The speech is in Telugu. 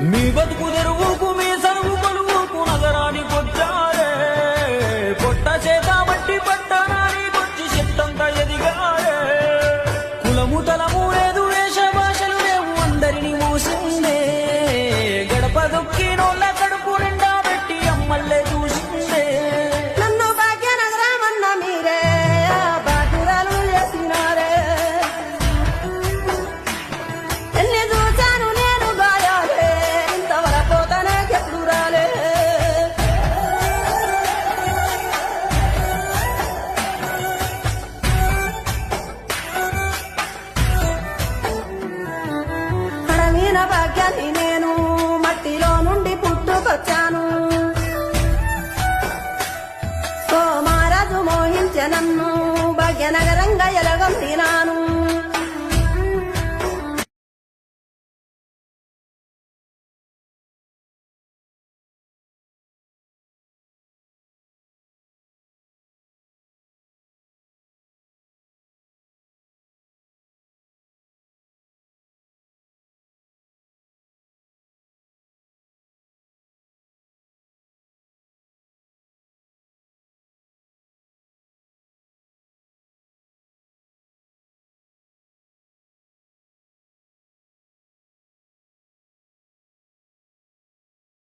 మీ బతుకు తెరువుకు మీ సరువు కొలువుకు నగరానికొచ్చారే పొట్ట చేత బట్టి పట్టణానికొచ్చి చెట్టంతా ఎదిగారే కులము తలము లేదు వేష భాషలు లేవు అందరినీ మోసిందే గడప దొక్కినోళ్ళ కడుపు నిండా పెట్టి అమ్మల్లే చూసిందే నన్ను భాగ్యనగరమన్న మీరే బాధ్యురాలు చేసినారే ఎన్ని చూశాను నేను గాయాలే ఇంతవరకు తనకెప్పుడు రాలే అడవిన భాగ్యాన్ని నేను మట్టిలో నుండి పుట్టుకొచ్చాను సోమారాజు మోహించే నన్ను భాగ్యనగరంగా